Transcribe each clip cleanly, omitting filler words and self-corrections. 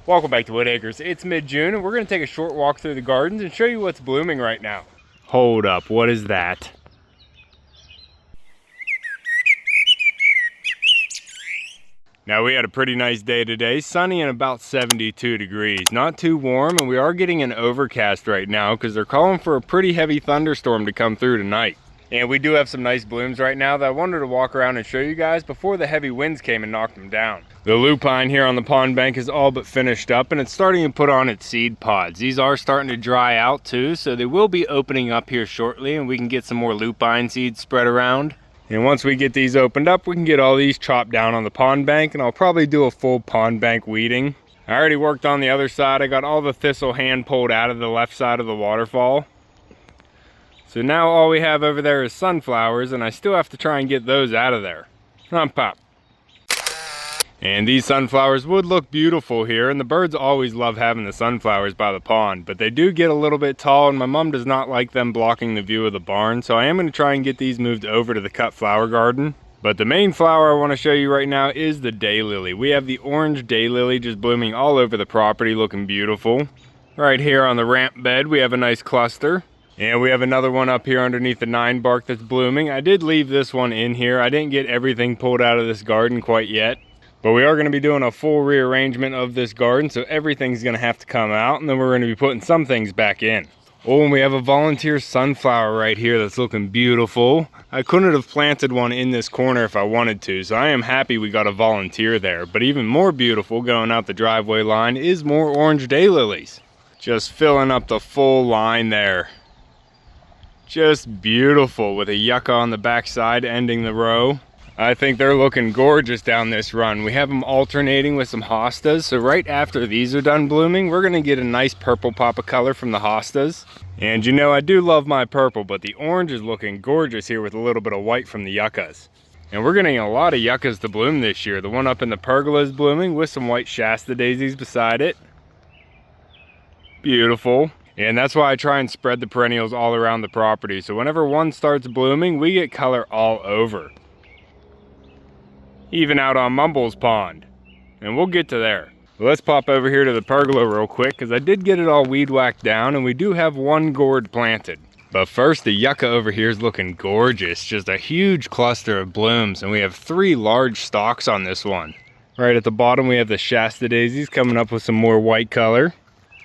Welcome back to Wood Acres. It's mid-June and we're going to take a short walk through the gardens and show you what's blooming right now. Hold up, what is that? Now we had a pretty nice day today, sunny and about 72 degrees. Not too warm, and we are getting an overcast right now because they're calling for a pretty heavy thunderstorm to come through tonight. And we do have some nice blooms right now that I wanted to walk around and show you guys before the heavy winds came and knocked them down. The lupine here on the pond bank is all but finished up and it's starting to put on its seed pods. These are starting to dry out too, so they will be opening up here shortly and we can get some more lupine seeds spread around. And once we get these opened up, we can get all these chopped down on the pond bank, and I'll probably do a full pond bank weeding. I already worked on the other side. I got all the thistle hand pulled out of the left side of the waterfall. So now all we have over there is sunflowers, and I still have to try and get those out of there. Pop. And these sunflowers would look beautiful here, and the birds always love having the sunflowers by the pond, but they do get a little bit tall, and my mom does not like them blocking the view of the barn, so I am going to try and get these moved over to the cut flower garden. But the main flower I want to show you right now is the daylily. We have the orange daylily just blooming all over the property, looking beautiful. Right here on the ramp bed, we have a nice cluster. And we have another one up here underneath the 9 bark that's blooming. I did leave this one in here. I didn't get everything pulled out of this garden quite yet. But we are going to be doing a full rearrangement of this garden, so everything's going to have to come out, and then we're going to be putting some things back in. Oh, and we have a volunteer sunflower right here that's looking beautiful. I couldn't have planted one in this corner if I wanted to, so I am happy we got a volunteer there. But even more beautiful going out the driveway line is more orange daylilies. Just filling up the full line there. Just beautiful with a yucca on the backside ending the row. I think they're looking gorgeous down this run. We have them alternating with some hostas, so right after these are done blooming, we're gonna get a nice purple pop of color from the hostas. And you know, I do love my purple, but the orange is looking gorgeous here with a little bit of white from the yuccas. And we're getting a lot of yuccas to bloom this year. The one up in the pergola is blooming with some white Shasta daisies beside it. Beautiful. And that's why I try and spread the perennials all around the property, so whenever one starts blooming, we get color all over. Even out on Mumble's pond, and we'll get to there. Well, let's pop over here to the pergola real quick, because I did get it all weed whacked down, and we do have one gourd planted. But first, the yucca over here is looking gorgeous, just a huge cluster of blooms, and we have 3 large stalks on this one. Right at the bottom, we have the Shasta daisies coming up with some more white color.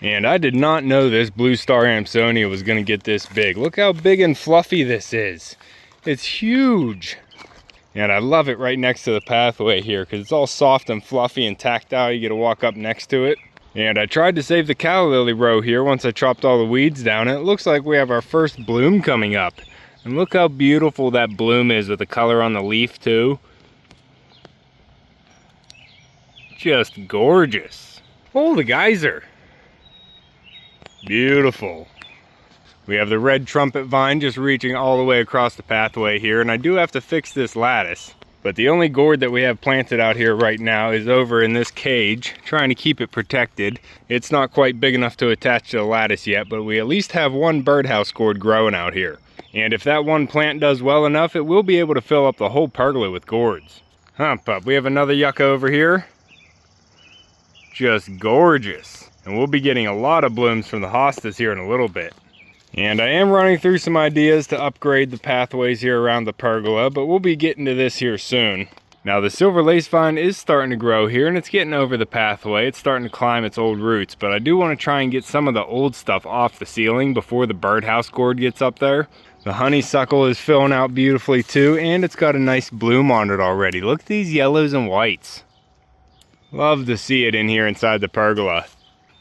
And I did not know this blue star Amsonia was going to get this big. Look how big and fluffy this is. It's huge. And I love it right next to the pathway here because it's all soft and fluffy and tactile. You get to walk up next to it. And I tried to save the calla lily row here once I chopped all the weeds down. And it looks like we have our first bloom coming up. And look how beautiful that bloom is with the color on the leaf too. Just gorgeous. Oh, the geyser. Beautiful. We have the red trumpet vine just reaching all the way across the pathway here, and I do have to fix this lattice. But the only gourd that we have planted out here right now is over in this cage, trying to keep it protected. It's not quite big enough to attach to the lattice yet, but we at least have one birdhouse gourd growing out here. And if that one plant does well enough, it will be able to fill up the whole pergola with gourds. Pup, we have another yucca over here. Just gorgeous. And we'll be getting a lot of blooms from the hostas here in a little bit. And I am running through some ideas to upgrade the pathways here around the pergola, but we'll be getting to this here soon. Now the silver lace vine is starting to grow here and it's getting over the pathway. It's starting to climb its old roots, but I do want to try and get some of the old stuff off the ceiling before the birdhouse gourd gets up there. The honeysuckle is filling out beautifully too, and it's got a nice bloom on it already. Look at these yellows and whites. Love to see it in here inside the pergola.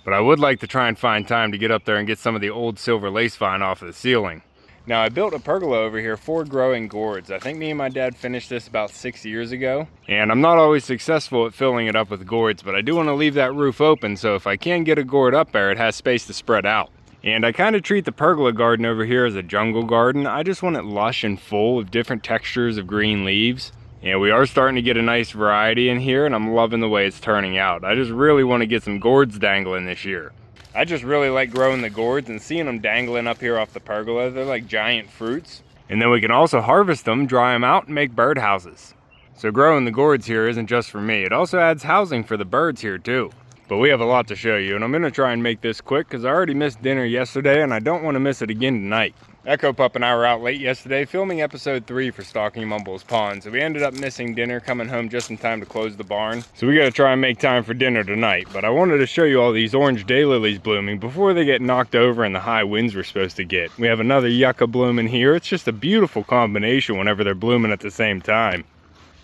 But I would like to try and find time to get up there and get some of the old silver lace vine off of the ceiling. Now I built a pergola over here for growing gourds. I think me and my dad finished this about 6 years ago. And I'm not always successful at filling it up with gourds, but I do want to leave that roof open, so if I can get a gourd up there, it has space to spread out. And I kind of treat the pergola garden over here as a jungle garden. I just want it lush and full with different textures of green leaves. And we are starting to get a nice variety in here, and I'm loving the way it's turning out. I just really want to get some gourds dangling this year. I just really like growing the gourds and seeing them dangling up here off the pergola. They're like giant fruits. And then we can also harvest them, dry them out, and make birdhouses. So growing the gourds here isn't just for me. It also adds housing for the birds here too. But we have a lot to show you, and I'm gonna try and make this quick because I already missed dinner yesterday and I don't want to miss it again tonight. Echo Pup and I were out late yesterday filming episode 3 for Stalking Mumble's Pond, so we ended up missing dinner, coming home just in time to close the barn. So we gotta try and make time for dinner tonight, but I wanted to show you all these orange daylilies blooming before they get knocked over in the high winds we're supposed to get. We have another yucca blooming here. It's just a beautiful combination whenever they're blooming at the same time.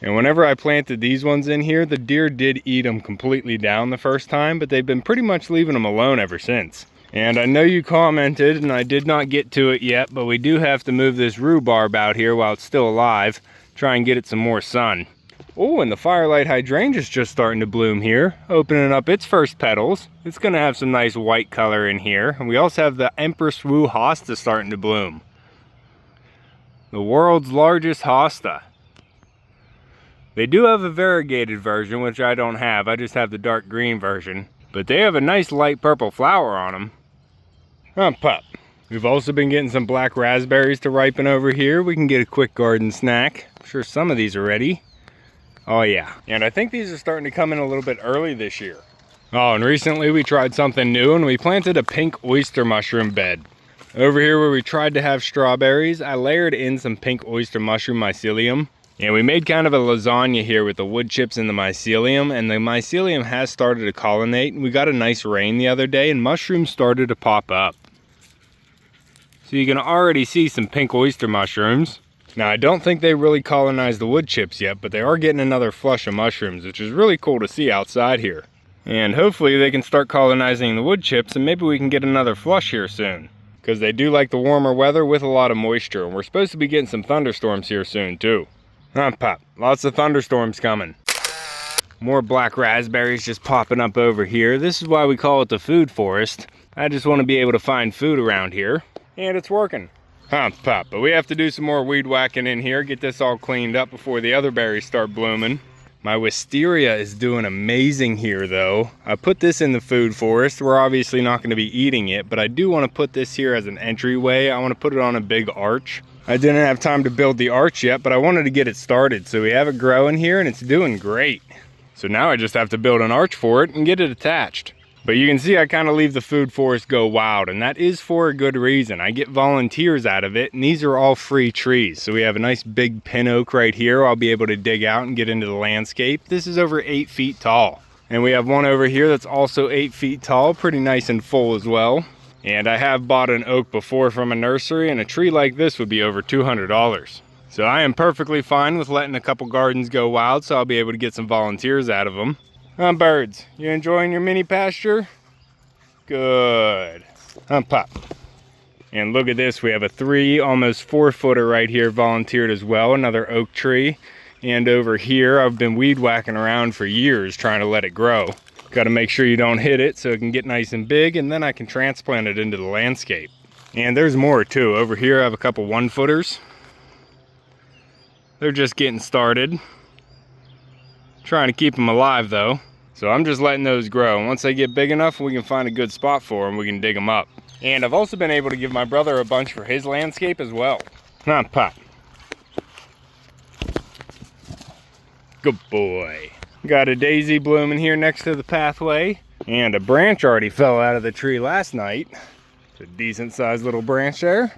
And whenever I planted these ones in here, the deer did eat them completely down the first time, but they've been pretty much leaving them alone ever since. And I know you commented, and I did not get to it yet, but we do have to move this rhubarb out here while it's still alive, try and get it some more sun. Oh, and the firelight hydrangea's just starting to bloom here, opening up its first petals. It's gonna have some nice white color in here. And we also have the Empress Wu hosta starting to bloom. The world's largest hosta. They do have a variegated version, which I don't have. I just have the dark green version. But they have a nice light purple flower on them. Pup. We've also been getting some black raspberries to ripen over here. We can get a quick garden snack. I'm sure some of these are ready. Oh yeah. And I think these are starting to come in a little bit early this year. Oh, and recently we tried something new and we planted a pink oyster mushroom bed. Over here where we tried to have strawberries, I layered in some pink oyster mushroom mycelium. And we made kind of a lasagna here with the wood chips and the mycelium, and the mycelium has started to colonate. We got a nice rain the other day and mushrooms started to pop up. So you can already see some pink oyster mushrooms. Now I don't think they really colonized the wood chips yet, but they are getting another flush of mushrooms, which is really cool to see outside here. And hopefully they can start colonizing the wood chips and maybe we can get another flush here soon. Because they do like the warmer weather with a lot of moisture, and we're supposed to be getting some thunderstorms here soon too. Pop, lots of thunderstorms coming. More black raspberries just popping up over here. This is why we call it the food forest. I just want to be able to find food around here. And it's working. Pop, but we have to do some more weed whacking in here, get this all cleaned up before the other berries start blooming. My wisteria is doing amazing here though. I put this in the food forest. We're obviously not going to be eating it, but I do want to put this here as an entryway. I want to put it on a big arch. I didn't have time to build the arch yet, but I wanted to get it started. So we have it growing here and it's doing great. So now I just have to build an arch for it and get it attached. But you can see I kind of leave the food forest go wild, and that is for a good reason. I get volunteers out of it, and these are all free trees. So we have a nice big pin oak right here I'll be able to dig out and get into the landscape. This is over 8 feet tall. And we have one over here that's also 8 feet tall, pretty nice and full as well. And I have bought an oak before from a nursery, and a tree like this would be over $200. So I am perfectly fine with letting a couple gardens go wild, so I'll be able to get some volunteers out of them. Birds, you enjoying your mini pasture? Good. Pop. And look at this, we have a 3, almost 4 footer right here volunteered as well, another oak tree. And over here, I've been weed whacking around for years trying to let it grow. Got to make sure you don't hit it so it can get nice and big, and then I can transplant it into the landscape. And there's more too. Over here I have a couple 1-footers. They're just getting started. Trying to keep them alive though. So I'm just letting those grow. And once they get big enough, we can find a good spot for them, we can dig them up. And I've also been able to give my brother a bunch for his landscape as well. Pop. Good boy. Got a daisy blooming here next to the pathway. And a branch already fell out of the tree last night. It's a decent sized little branch there.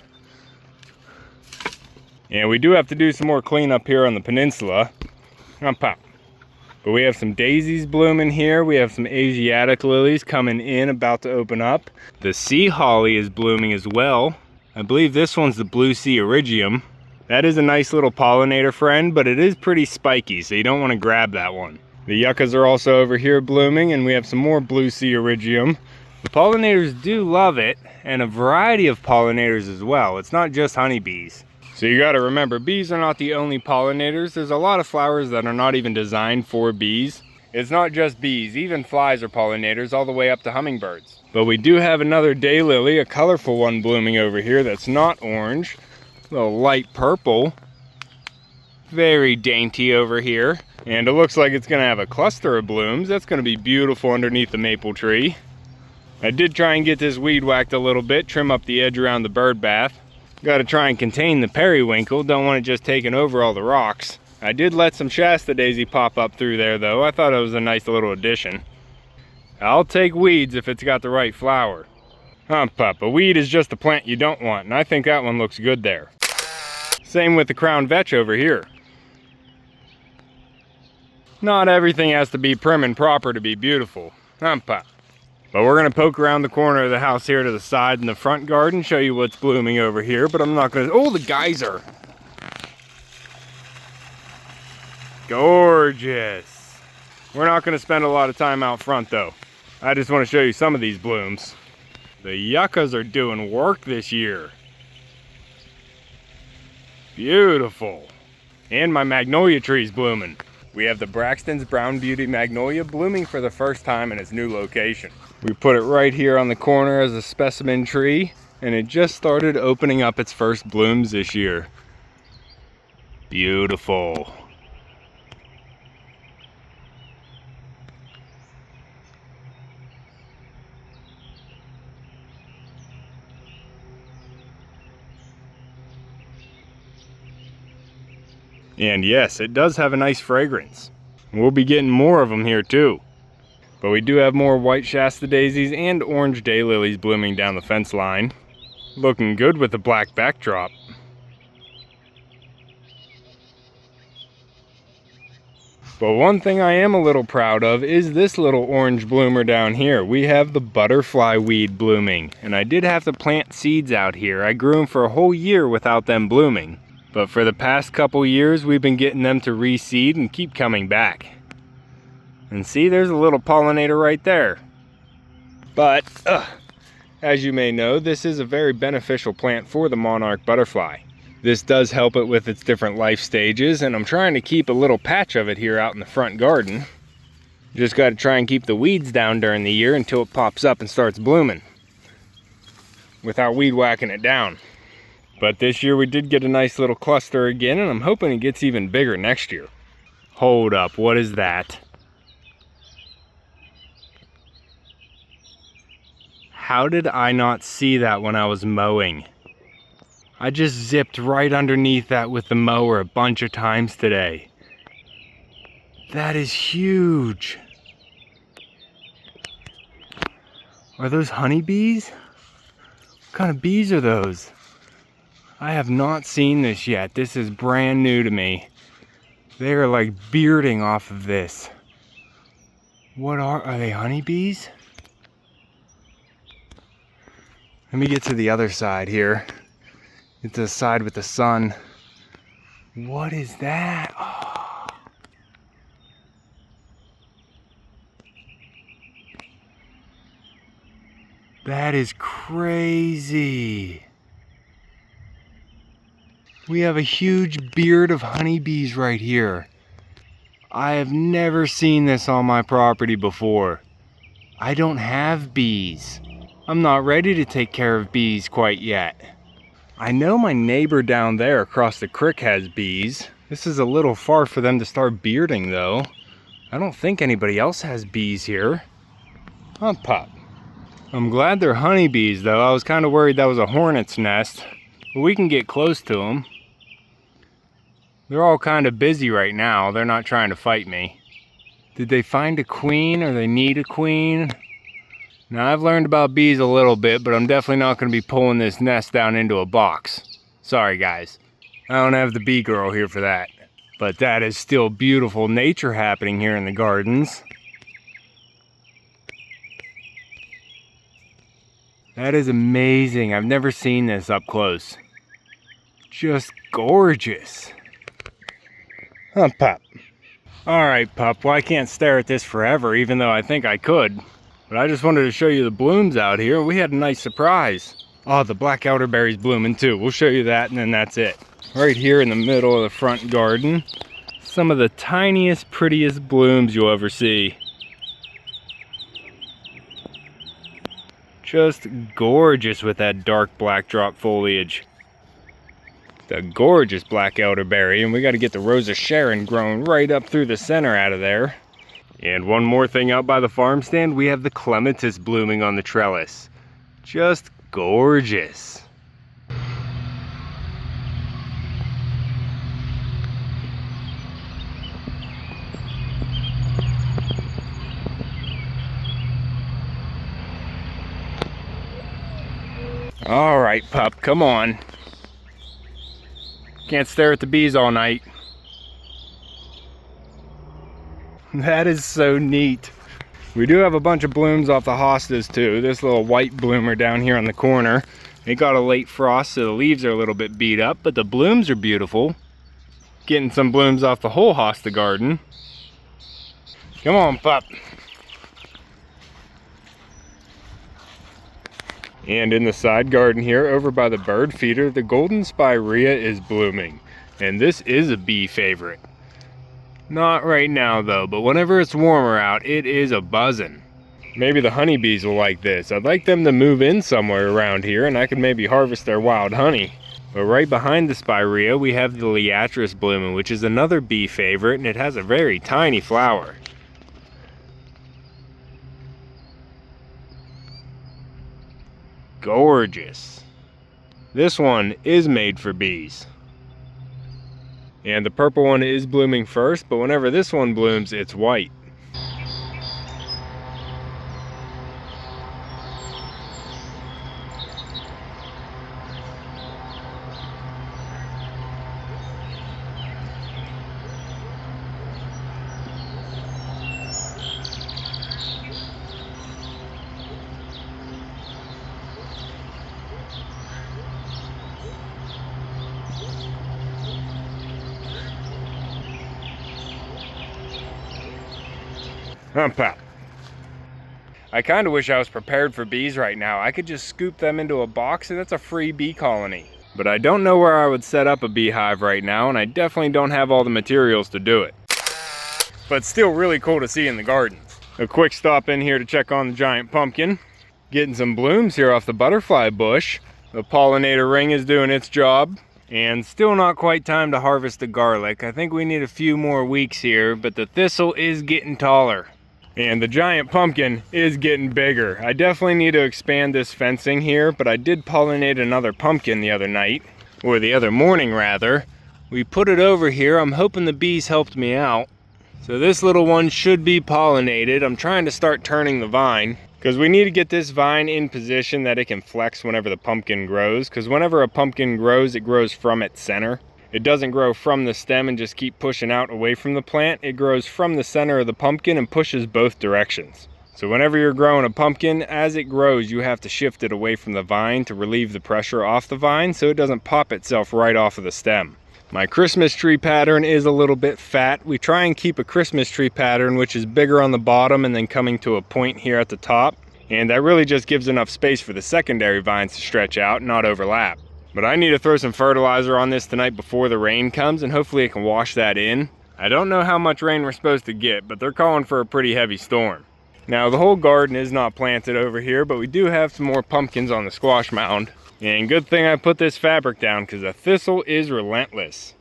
And we do have to do some more cleanup here on the peninsula. Pop. But we have some daisies blooming here. We have some Asiatic lilies coming in, about to open up. The sea holly is blooming as well. I believe this one's the blue sea iridium. That is a nice little pollinator friend, but it is pretty spiky, so you don't want to grab that one. The yuccas are also over here blooming, and we have some more blue sea iridium. The pollinators do love it, and a variety of pollinators as well. It's not just honeybees. So you gotta remember, bees are not the only pollinators. There's a lot of flowers that are not even designed for bees. It's not just bees, even flies are pollinators all the way up to hummingbirds. But we do have another daylily, a colorful one blooming over here that's not orange. A little light purple. Very dainty over here. And it looks like it's gonna have a cluster of blooms. That's gonna be beautiful underneath the maple tree. I did try and get this weed whacked a little bit, trim up the edge around the bird bath. Got to try and contain the periwinkle, don't want it just taking over all the rocks. I did let some Shasta daisy pop up through there though. I thought it was a nice little addition. I'll take weeds if it's got the right flower. Pup, a weed is just a plant you don't want, and I think that one looks good there. Same with the crown vetch over here. Not everything has to be prim and proper to be beautiful. Pup. But we're gonna poke around the corner of the house here to the side in the front garden, show you what's blooming over here, but I'm not gonna, oh, the geyser. Gorgeous. We're not gonna spend a lot of time out front though. I just wanna show you some of these blooms. The yuccas are doing work this year. Beautiful. And my magnolia tree's blooming. We have the Braxton's Brown Beauty Magnolia blooming for the first time in its new location. We put it right here on the corner as a specimen tree, and it just started opening up its first blooms this year. Beautiful. And yes, it does have a nice fragrance. We'll be getting more of them here too. But we do have more white Shasta daisies and orange daylilies blooming down the fence line. Looking good with the black backdrop. But one thing I am a little proud of is this little orange bloomer down here. We have the butterfly weed blooming, and I did have to plant seeds out here. I grew them for a whole year without them blooming. But for the past couple years, we've been getting them to reseed and keep coming back. And see, there's a little pollinator right there. But, as you may know, this is a very beneficial plant for the monarch butterfly. This does help it with its different life stages, and I'm trying to keep a little patch of it here out in the front garden. Just got to try and keep the weeds down during the year until it pops up and starts blooming, without weed whacking it down. But this year we did get a nice little cluster again, and I'm hoping it gets even bigger next year. Hold up, what is that? How did I not see that when I was mowing? I just zipped right underneath that with the mower a bunch of times today. That is huge. Are those honeybees? What kind of bees are those? I have not seen this yet. This is brand new to me. They are like bearding off of this. What are they honeybees? Let me get to the other side here. Get to the side with the sun. What is that? Oh. That is crazy. We have a huge beard of honeybees right here. I have never seen this on my property before. I don't have bees. I'm not ready to take care of bees quite yet. I know my neighbor down there across the creek has bees. This is a little far for them to start bearding though. I don't think anybody else has bees here. Pup. I'm glad they're honeybees though. I was kind of worried that was a hornet's nest. But we can get close to them. They're all kind of busy right now. They're not trying to fight me. Did they find a queen or they need a queen? Now I've learned about bees a little bit, but I'm definitely not going to be pulling this nest down into a box. Sorry guys, I don't have the bee girl here for that. But that is still beautiful nature happening here in the gardens. That is amazing. I've never seen this up close. Just gorgeous. Pup. Alright, pup, well I can't stare at this forever, even though I think I could. But I just wanted to show you the blooms out here. We had a nice surprise. Oh, the black elderberry's blooming too. We'll show you that and then that's it. Right here in the middle of the front garden, some of the tiniest, prettiest blooms you'll ever see. Just gorgeous with that dark black drop foliage. The gorgeous black elderberry, and we got to get the Rosa Sharon growing right up through the center out of there. And one more thing out by the farm stand, we have the clematis blooming on the trellis. Just gorgeous. All right, pup, come on. Can't stare at the bees all night. That is so neat. We do have a bunch of blooms off the hostas too. This little white bloomer down here on the corner, it got a late frost, so the leaves are a little bit beat up, but the blooms are beautiful. Getting some blooms off the whole hosta garden. Come on, pup. And in the side garden here, over by the bird feeder, the golden spirea is blooming. And this is a bee favorite. Not right now though, but whenever it's warmer out, it is a buzzing. Maybe the honeybees will like this. I'd like them to move in somewhere around here and I could maybe harvest their wild honey. But right behind the spirea, we have the liatris blooming, which is another bee favorite, and it has a very tiny flower. Gorgeous. This one is made for bees. And the purple one is blooming first, but whenever this one blooms, it's white. Pop. I kind of wish I was prepared for bees right now. I could just scoop them into a box and that's a free bee colony. But I don't know where I would set up a beehive right now, and I definitely don't have all the materials to do it. But still really cool to see in the gardens. A quick stop in here to check on the giant pumpkin. Getting some blooms here off the butterfly bush. The pollinator ring is doing its job. And still not quite time to harvest the garlic. I think we need a few more weeks here, but the thistle is getting taller. And the giant pumpkin is getting bigger. I definitely need to expand this fencing here, but I did pollinate another pumpkin the other night, or the other morning rather. We put it over here. I'm hoping the bees helped me out. So this little one should be pollinated. I'm trying to start turning the vine, because we need to get this vine in position that it can flex whenever the pumpkin grows, because whenever a pumpkin grows, it grows from its center. It doesn't grow from the stem and just keep pushing out away from the plant. It grows from the center of the pumpkin and pushes both directions. So whenever you're growing a pumpkin, as it grows, you have to shift it away from the vine to relieve the pressure off the vine so it doesn't pop itself right off of the stem. My Christmas tree pattern is a little bit fat. We try and keep a Christmas tree pattern which is bigger on the bottom and then coming to a point here at the top. And that really just gives enough space for the secondary vines to stretch out and not overlap. But I need to throw some fertilizer on this tonight before the rain comes, and hopefully it can wash that in. I don't know how much rain we're supposed to get, but they're calling for a pretty heavy storm. Now the whole garden is not planted over here, but we do have some more pumpkins on the squash mound. And good thing I put this fabric down, because the thistle is relentless.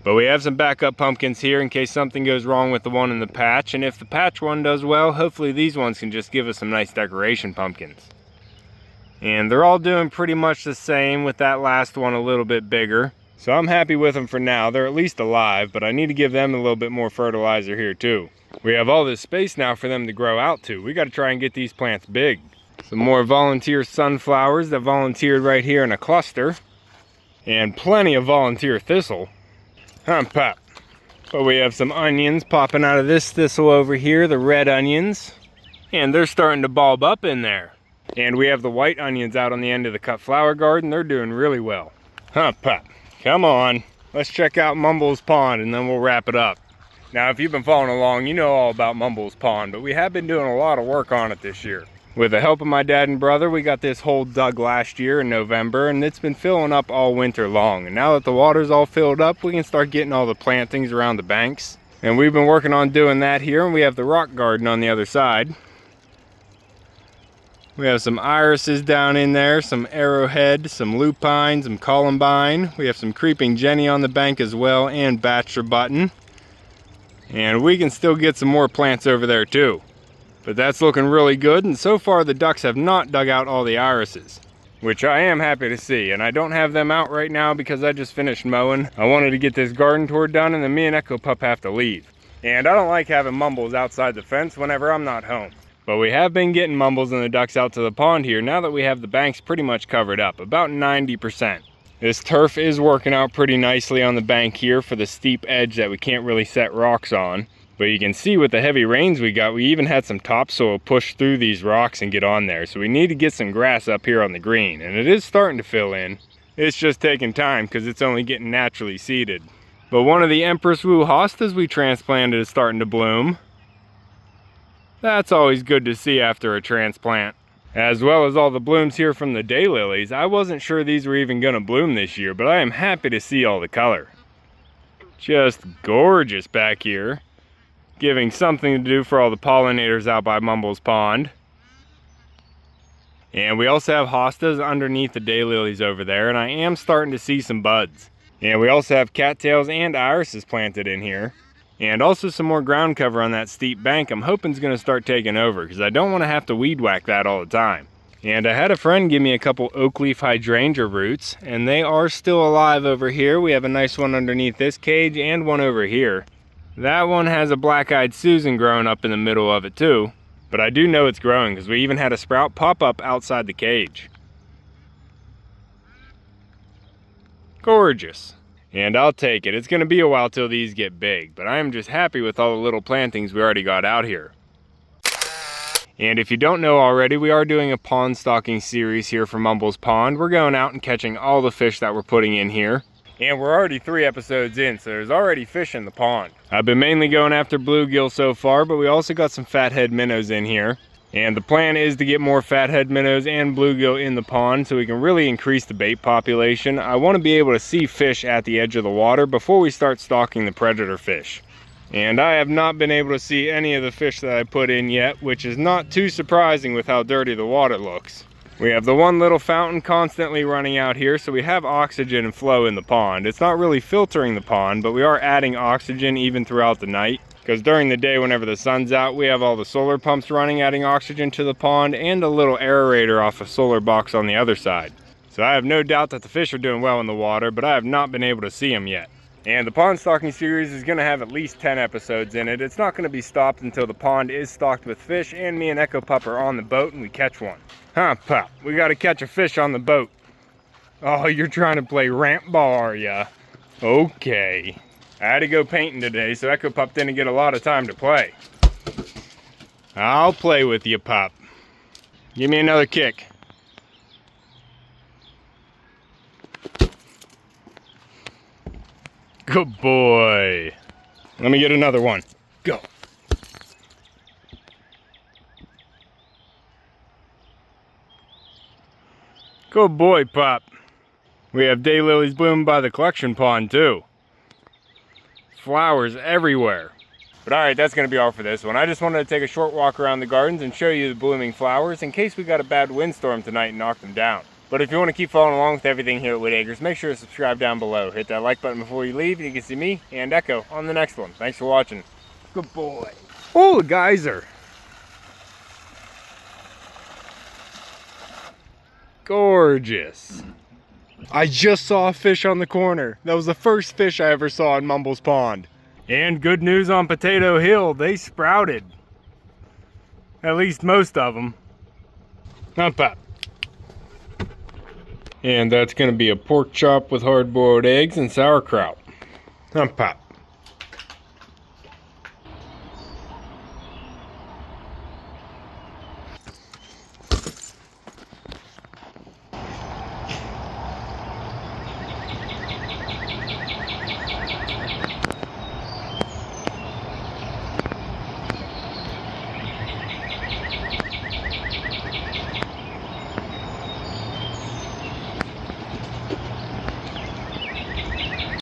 But we have some backup pumpkins here in case something goes wrong with the one in the patch, and if the patch one does well, hopefully these ones can just give us some nice decoration pumpkins. And they're all doing pretty much the same, with that last one a little bit bigger. So I'm happy with them for now. They're at least alive, but I need to give them a little bit more fertilizer here too. We have all this space now for them to grow out to. We got to try and get these plants big. Some more volunteer sunflowers that volunteered right here in a cluster. And plenty of volunteer thistle. Pop. But we have some onions popping out of this thistle over here, the red onions. And they're starting to bulb up in there. And we have the white onions out on the end of the cut flower garden. They're doing really well. Pop. Come on. Let's check out Mumble's Pond and then we'll wrap it up. Now, if you've been following along, you know all about Mumble's Pond, but we have been doing a lot of work on it this year. With the help of my dad and brother, we got this hole dug last year in November, and it's been filling up all winter long. And now that the water's all filled up, we can start getting all the plantings around the banks. And we've been working on doing that here, and we have the rock garden on the other side. We have some irises down in there, some arrowhead, some lupine, some columbine. We have some creeping jenny on the bank as well, and bachelor button. And we can still get some more plants over there too. But that's looking really good, and so far the ducks have not dug out all the irises, which I am happy to see. And I don't have them out right now because I just finished mowing. I wanted to get this garden tour done, and then me and Echo Pup have to leave. And I don't like having Mumbles outside the fence whenever I'm not home. But we have been getting mumbles and the ducks out to the pond here now that we have the banks pretty much covered up, about 90%. This turf is working out pretty nicely on the bank here for the steep edge that we can't really set rocks on. But you can see with the heavy rains we got, we even had some topsoil push through these rocks and get on there. So we need to get some grass up here on the green, and it is starting to fill in. It's just taking time because it's only getting naturally seeded. But one of the Empress Wu hostas we transplanted is starting to bloom. That's always good to see after a transplant. As well as all the blooms here from the Daylilies. I wasn't sure these were even going to bloom this year, but I am happy to see all the color. Just gorgeous back here. Giving something to do for all the pollinators out by Mumbles Pond. And we also have hostas underneath the Daylilies over there, and I am starting to see some buds. And we also have cattails and irises planted in here. And also some more ground cover on that steep bank I'm hoping is going to start taking over, because I don't want to have to weed whack that all the time. And I had a friend give me a couple oak leaf hydrangea roots, and they are still alive over here. We have a nice one underneath this cage and one over here. That one has a black-eyed Susan growing up in the middle of it too. But I do know it's growing because we even had a sprout pop up outside the cage. Gorgeous. And I'll take it. It's going to be a while till these get big, but I am just happy with all the little plantings we already got out here. And if you don't know already, we are doing a pond stocking series here for Mumbles Pond. We're going out and catching all the fish that we're putting in here. And we're already 3 episodes in, so there's already fish in the pond. I've been mainly going after bluegill so far, but we also got some fathead minnows in here. And the plan is to get more fathead minnows and bluegill in the pond so we can really increase the bait population. I want to be able to see fish at the edge of the water before we start stalking the predator fish. And I have not been able to see any of the fish that I put in yet, which is not too surprising with how dirty the water looks. We have the one little fountain constantly running out here, so we have oxygen and flow in the pond. It's not really filtering the pond, but we are adding oxygen even throughout the night. Because during the day, whenever the sun's out, we have all the solar pumps running, adding oxygen to the pond, and a little aerator off a solar box on the other side. So I have no doubt that the fish are doing well in the water, but I have not been able to see them yet. And the pond stocking series is going to have at least 10 episodes in it. It's not going to be stopped until the pond is stocked with fish and me and Echo Pup are on the boat and we catch one. Huh, Pup? We got to catch a fish on the boat. Oh, you're trying to play ramp ball, are ya? Okay. I had to go painting today, so Echo Pup didn't get a lot of time to play. I'll play with you, Pup. Give me another kick. Good boy. Let me get another one. Go. Good boy, Pup. We have daylilies blooming by the collection pond, too. Flowers everywhere. But alright, that's going to be all for this one. I just wanted to take a short walk around the gardens and show you the blooming flowers in case we got a bad windstorm tonight and knocked them down. But if you want to keep following along with everything here at Whitt Acres, make sure to subscribe down below. Hit that like button before you leave and you can see me and Echo on the next one. Thanks for watching. Good boy. Oh, a geyser. Gorgeous. I just saw a fish on the corner. That was the first fish I ever saw in Mumbles Pond. And good news on Potato Hill, they sprouted. At least most of them. Not bad. And that's going to be a pork chop with hard-boiled eggs and sauerkraut. Not bad.